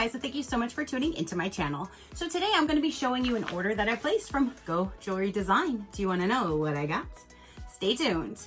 guys, and thank you so much for tuning into my channel. So today I'm going to be showing you an order that I placed from Gogh Jewelry Design. Do you want to know what I got? Stay tuned.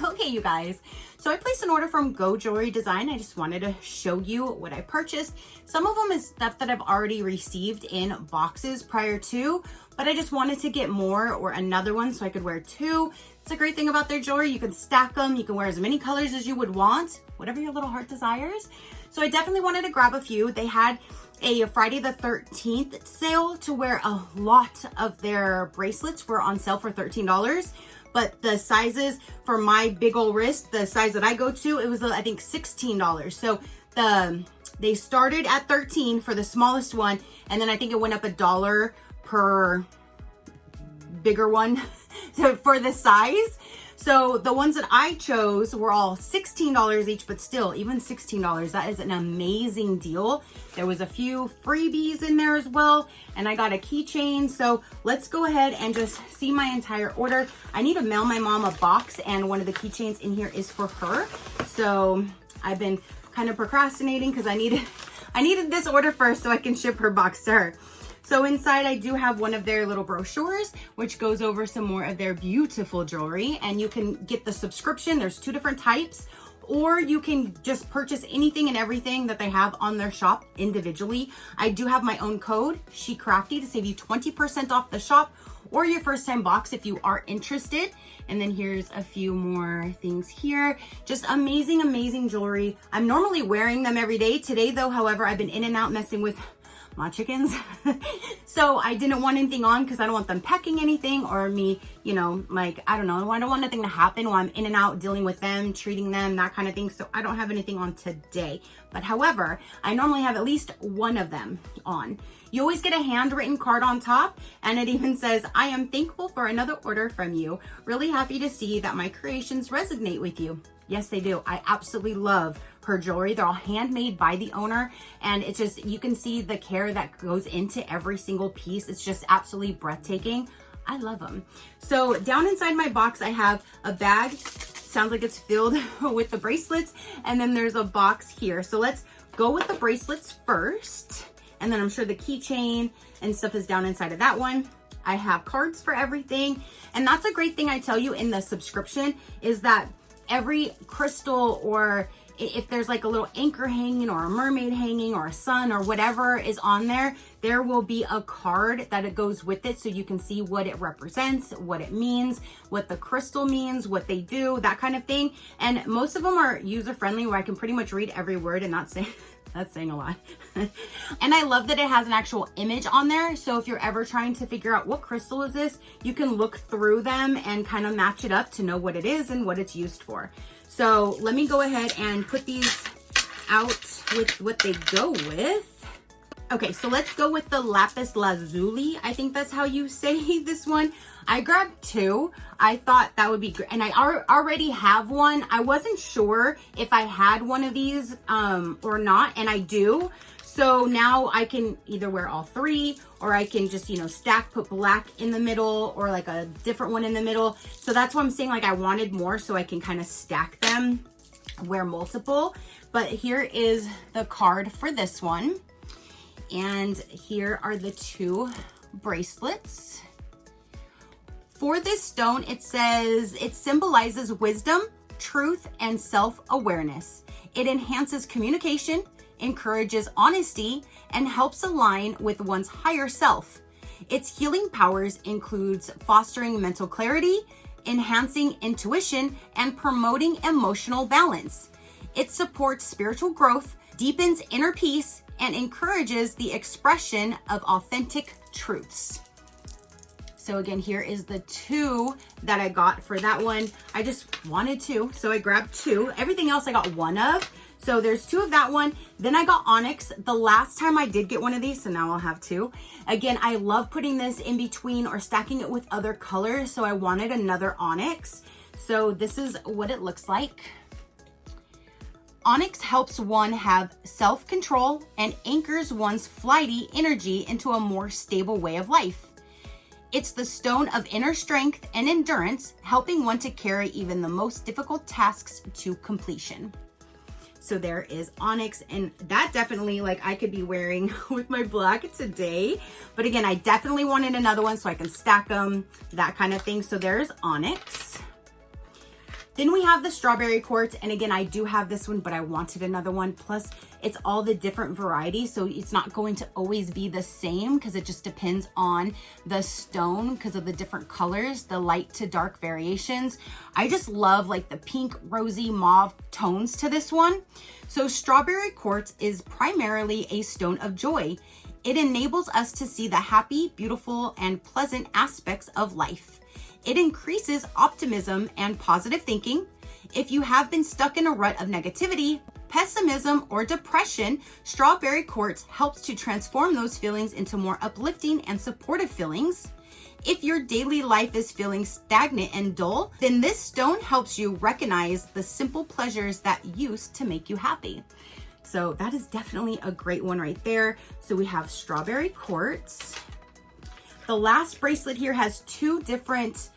Okay, you guys, so I placed an order from Gogh Jewelry Design. I just wanted to show you what I purchased. Some of them is stuff that I've already received in boxes prior to, but I just wanted to get more or another one so I could wear two. It's a great thing about their jewelry. You can stack them. You can wear as many colors as you would want, whatever your little heart desires. So I definitely wanted to grab a few. They had a Friday the 13th sale to where a lot of their bracelets were on sale for $13. But the sizes for my big old wrist, the size that I go to, it was I think $16. So they started at $13 for the smallest one, and then I think it went up $1 per bigger one so for the size. So the ones that I chose were all $16 each, but still, even $16, that is an amazing deal. There was a few freebies in there as well, and I got a keychain. So let's go ahead and just see my entire order. I need to mail my mom a box, and one of the keychains in here is for her. So I've been kind of procrastinating because I needed this order first so I can ship her box to her. So inside I do have one of their little brochures, which goes over some more of their beautiful jewelry, and you can get the subscription. There's two different types, or you can just purchase anything and everything that they have on their shop individually. I do have my own code, SheCrafty, to save you 20% off the shop or your first time box if you are interested. And then here's a few more things here. Just amazing, amazing jewelry. I'm normally wearing them every day. Today though, however, I've been in and out messing with my chickens. So I didn't want anything on because I don't want them pecking anything or me, you know, like, I don't know. I don't want nothing to happen while I'm in and out dealing with them, treating them, that kind of thing. So I don't have anything on today. But however, I normally have at least one of them on. You always get a handwritten card on top, and it even says, "I am thankful for another order from you. Really happy to see that my creations resonate with you." Yes, they do. I absolutely love her jewelry. They're all handmade by the owner, and it's just, you can see the care that goes into every single piece. It's just absolutely breathtaking. I love them. So down inside my box, I have a bag. Sounds like it's filled with the bracelets, and then there's a box here. So let's go with the bracelets first, and then I'm sure the keychain and stuff is down inside of that one. I have cards for everything, and that's a great thing I tell you in the subscription is that every crystal, or if there's like a little anchor hanging or a mermaid hanging or a sun or whatever is on there, there will be a card that it goes with it so you can see what it represents, what it means, what the crystal means, what they do, that kind of thing. And most of them are user friendly where I can pretty much read every word and not say that's saying a lot. And I love that it has an actual image on there. So if you're ever trying to figure out what crystal is this, you can look through them and kind of match it up to know what it is and what it's used for. So let me go ahead and put these out with what they go with. Okay, so let's go with the lapis lazuli. I think that's how you say this one. I grabbed two. I thought that would be great. And I already have one. I wasn't sure if I had one of these or not, and I do. So now I can either wear all three, or I can just, you know, stack, put black in the middle or like a different one in the middle. So that's why I'm saying like I wanted more so I can kind of stack them, wear multiple. But here is the card for this one. And here are the two bracelets. For this stone, it says it symbolizes wisdom, truth, and self-awareness. It enhances communication, encourages honesty, and helps align with one's higher self. Its healing powers includes fostering mental clarity, enhancing intuition, and promoting emotional balance. It supports spiritual growth, deepens inner peace, and encourages the expression of authentic truths. So again, here is the two that I got for that one. I just wanted two, so I grabbed two. Everything else I got one of. So there's two of that one. Then I got onyx. The last time I did get one of these, so now I'll have two. Again, I love putting this in between or stacking it with other colors, so I wanted another onyx. So this is what it looks like. Onyx helps one have self-control and anchors one's flighty energy into a more stable way of life. It's the stone of inner strength and endurance, helping one to carry even the most difficult tasks to completion. So there is onyx, and that definitely, like, I could be wearing with my black today. But again, I definitely wanted another one so I can stack them, that kind of thing. So there's onyx. Then we have the strawberry quartz, and again, I do have this one, but I wanted another one. Plus, it's all the different varieties, so it's not going to always be the same because it just depends on the stone because of the different colors, the light to dark variations. I just love like the pink, rosy, mauve tones to this one. So strawberry quartz is primarily a stone of joy. It enables us to see the happy, beautiful, and pleasant aspects of life. It increases optimism and positive thinking. If you have been stuck in a rut of negativity, pessimism, or depression, strawberry quartz helps to transform those feelings into more uplifting and supportive feelings. If your daily life is feeling stagnant and dull, then this stone helps you recognize the simple pleasures that used to make you happy. So that is definitely a great one right there. So we have strawberry quartz. The last bracelet here has two different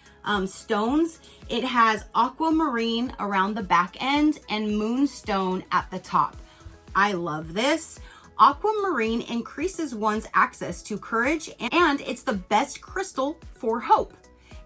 stones. It has aquamarine around the back end and moonstone at the top. I love this. Aquamarine increases one's access to courage, and it's the best crystal for hope.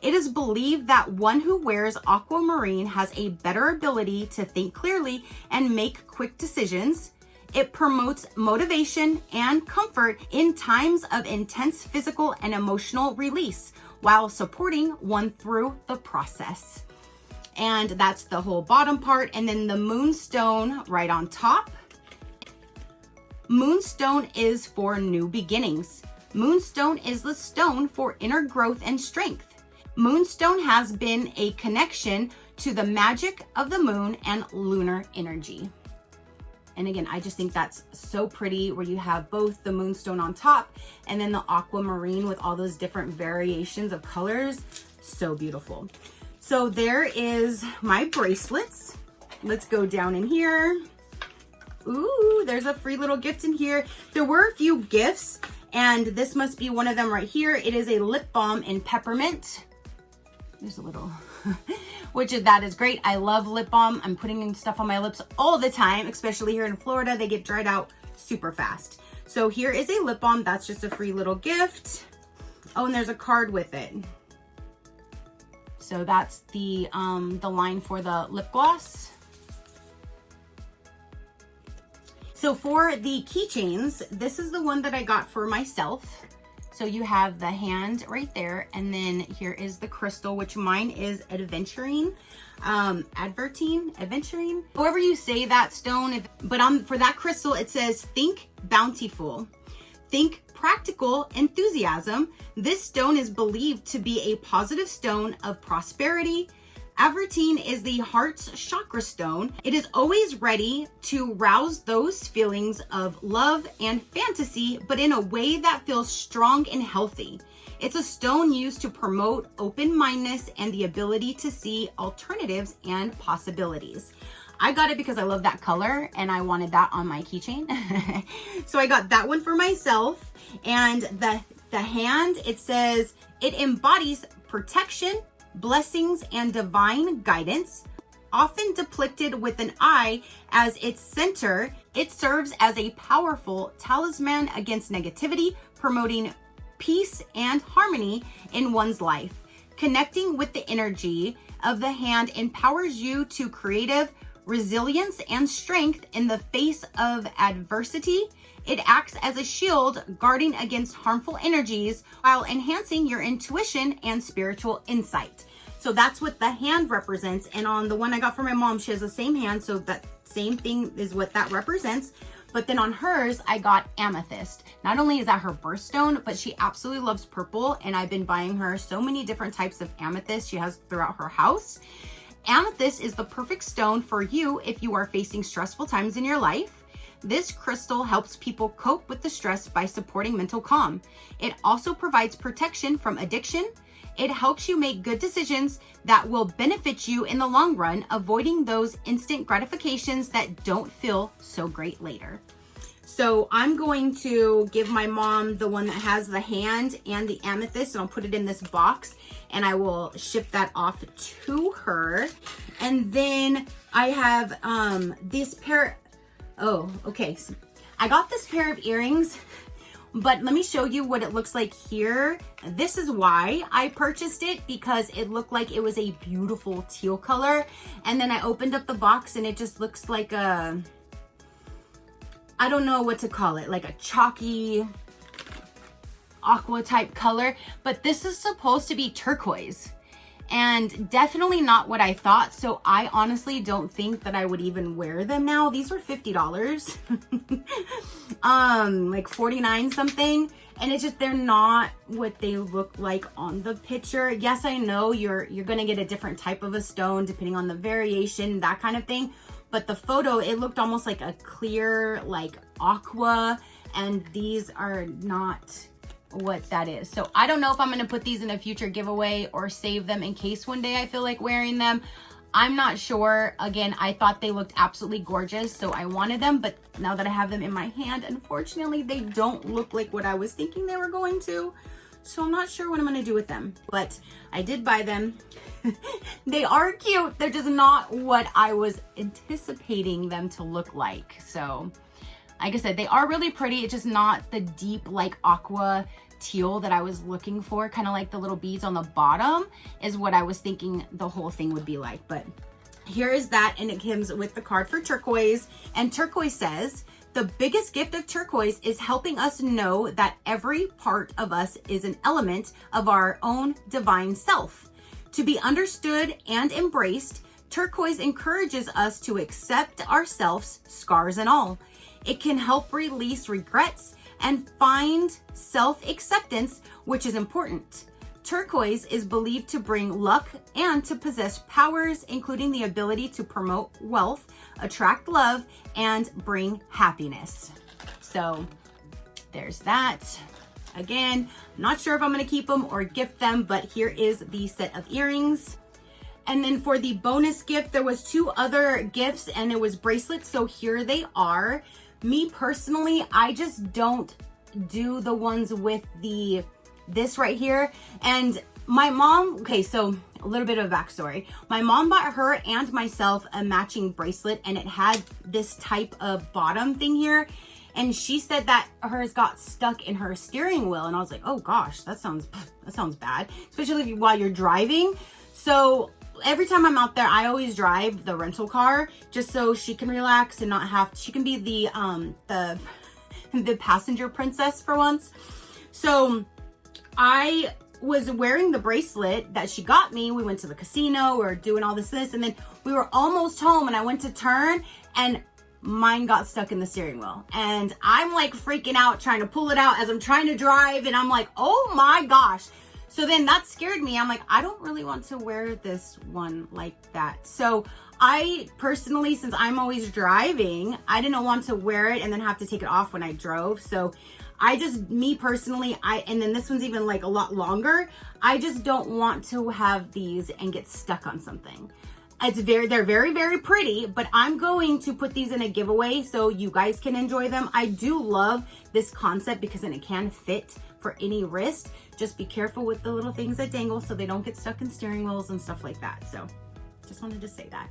It is believed that one who wears aquamarine has a better ability to think clearly and make quick decisions. It promotes motivation and comfort in times of intense physical and emotional release while supporting one through the process. And that's the whole bottom part. And then the moonstone right on top. Moonstone is for new beginnings. Moonstone is the stone for inner growth and strength. Moonstone has been a connection to the magic of the moon and lunar energy. And again, I just think that's so pretty where you have both the moonstone on top and then the aquamarine with all those different variations of colors. So beautiful. So there is my bracelets. Let's go down in here. Ooh, there's a free little gift in here. There were a few gifts, and this must be one of them right here. It is a lip balm in peppermint. There's a little, that is great. I love lip balm. I'm putting stuff on my lips all the time, especially here in Florida. They get dried out super fast. So here is a lip balm. That's just a free little gift. Oh, and there's a card with it. So that's the line for the lip gloss. So for the keychains, this is the one that I got for myself. So you have the hand right there, and then here is the crystal, which mine is adventuring, adventuring, however you say that stone. But for that crystal, it says think bountiful, think practical enthusiasm. This stone is believed to be a positive stone of prosperity. Avertine is the heart's chakra stone. It is always ready to rouse those feelings of love and fantasy, but in a way that feels strong and healthy. It's a stone used to promote open-mindedness and the ability to see alternatives and possibilities. I got it because I love that color and I wanted that on my keychain. So I got that one for myself. And the hand, it says it embodies protection, blessings, and divine guidance. Often depicted with an eye as its center, it serves as a powerful talisman against negativity, promoting peace and harmony in one's life. Connecting with the energy of the hand empowers you to creative resilience and strength in the face of adversity. It acts as a shield, guarding against harmful energies while enhancing your intuition and spiritual insight. So that's what the hand represents. And on the one I got from my mom, she has the same hand. So that same thing is what that represents. But then on hers, I got amethyst. Not only is that her birthstone, but she absolutely loves purple. And I've been buying her so many different types of amethyst she has throughout her house. Amethyst is the perfect stone for you if you are facing stressful times in your life. This crystal helps people cope with the stress by supporting mental calm. It also provides protection from addiction. It helps you make good decisions that will benefit you in the long run, avoiding those instant gratifications that don't feel so great later. So I'm going to give my mom the one that has the hand and the amethyst, and I'll put it in this box and I will ship that off to her. And then I have this pair. Oh, okay. So I got this pair of earrings, but let me show you what it looks like here. This is why I purchased it, because it looked like it was a beautiful teal color. And then I opened up the box and it just looks like a, I don't know what to call it, like a chalky aqua type color, but this is supposed to be turquoise and definitely not what I thought. So I honestly don't think that I would even wear them now. These were $50, like 49 something. And it's just, they're not what they look like on the picture. Yes, I know you're gonna get a different type of a stone depending on the variation, that kind of thing. But the photo, it looked almost like a clear, like aqua, and these are not what that is. So I don't know if I'm gonna put these in a future giveaway or save them in case one day I feel like wearing them. I'm not sure. Again, I thought they looked absolutely gorgeous, so I wanted them, but now that I have them in my hand, unfortunately, they don't look like what I was thinking they were going to. So I'm not sure what I'm gonna do with them, but I did buy them. They are cute. They're just not what I was anticipating them to look like. So like I said, they are really pretty. It's just not the deep like aqua teal that I was looking for. Kind of like the little beads on the bottom is what I was thinking the whole thing would be like. But here is that, and it comes with the card for turquoise. And turquoise says, the biggest gift of turquoise is helping us know that every part of us is an element of our own divine self. To be understood and embraced, turquoise encourages us to accept ourselves, scars and all. It can help release regrets and find self-acceptance, which is important. Turquoise is believed to bring luck and to possess powers, including the ability to promote wealth, attract love, and bring happiness. So there's that. Again, I'm not sure if I'm going to keep them or gift them, but here is the set of earrings. And then for the bonus gift, there was 2 other gifts, and it was bracelets. So here they are. Me personally, I just don't do the ones with this right here. And my mom, okay, so a little bit of a backstory. My mom bought her and myself a matching bracelet, and it had this type of bottom thing here. And she said that hers got stuck in her steering wheel. And I was like, oh gosh, that sounds bad, especially while you're driving. So every time I'm out there, I always drive the rental car just so she can relax and not have, she can be the passenger princess for once. So I was wearing the bracelet that she got me. We went to the casino, we were doing all this, and then we were almost home and I went to turn and mine got stuck in the steering wheel. And I'm like freaking out trying to pull it out as I'm trying to drive, and I'm like, oh my gosh. So then that scared me. I'm like, I don't really want to wear this one like that. So I personally, since I'm always driving, I didn't want to wear it and then have to take it off when I drove. So I just, me personally, and then this one's even like a lot longer. I just don't want to have these and get stuck on something. They're very, very pretty, but I'm going to put these in a giveaway so you guys can enjoy them. I do love this concept because then it can fit for any wrist. Just be careful with the little things that dangle so they don't get stuck in steering wheels and stuff like that. So just wanted to say that.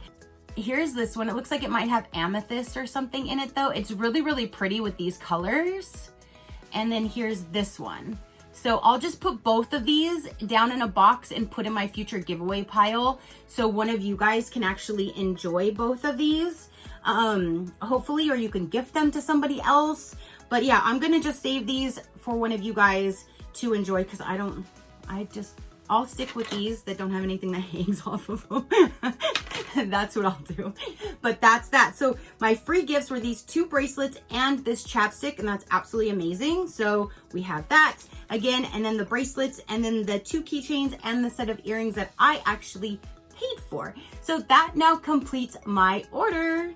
Here's this one. It looks like it might have amethyst or something in it though. It's really, really pretty with these colors. And then here's this one. So I'll just put both of these down in a box and put in my future giveaway pile. So one of you guys can actually enjoy both of these, hopefully, or you can gift them to somebody else. But yeah, I'm gonna just save these for one of you guys to enjoy because I'll stick with these that don't have anything that hangs off of them. That's what I'll do. But that's that. So my free gifts were these 2 bracelets and this chapstick, and that's absolutely amazing. So we have that again, and then the bracelets, and then the 2 keychains and the set of earrings that I actually paid for. So that now completes my order.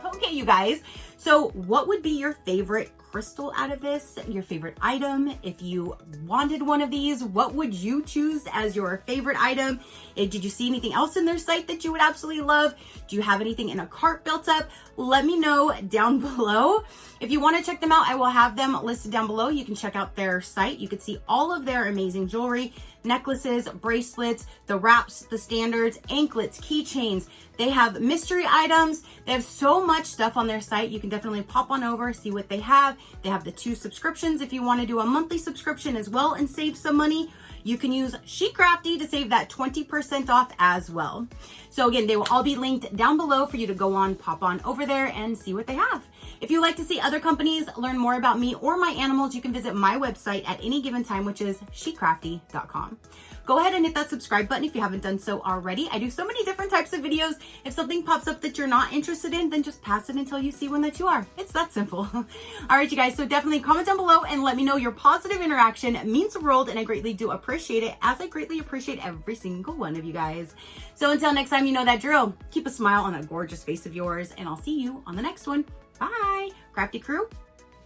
Okay, you guys. So what would be your favorite crystal out of this, your favorite item. If you wanted one of these, what would you choose as your favorite item? Did you see anything else in their site that you would absolutely love? Do you have anything in a cart built up? Let me know down below. If you want to check them out, I will have them listed down below. You can check out their site. You can see all of their amazing jewelry, necklaces, bracelets, the wraps, the standards, anklets, keychains. They have mystery items. They have so much stuff on their site. You can definitely pop on over, see what they have. They have the 2 subscriptions if you want to do a monthly subscription as well and save some money. You can use SheCrafty to save that 20% off as well. So again, they will all be linked down below for you to go on, pop on over there and see what they have. If you'd like to see other companies, learn more about me or my animals, you can visit my website at any given time, which is SheCrafty.com. Go ahead and hit that subscribe button if you haven't done so already. I do so many different types of videos. If something pops up that you're not interested in, then just pass it until you see one that you are. It's that simple. All right, you guys, so definitely comment down below and let me know. Your positive interaction means the world, and I greatly do appreciate it, as I greatly appreciate every single one of you guys. So until next time, you know that drill. Keep a smile on that gorgeous face of yours, and I'll see you on the next one. Bye. Crafty crew,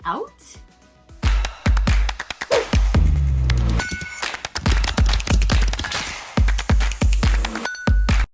out.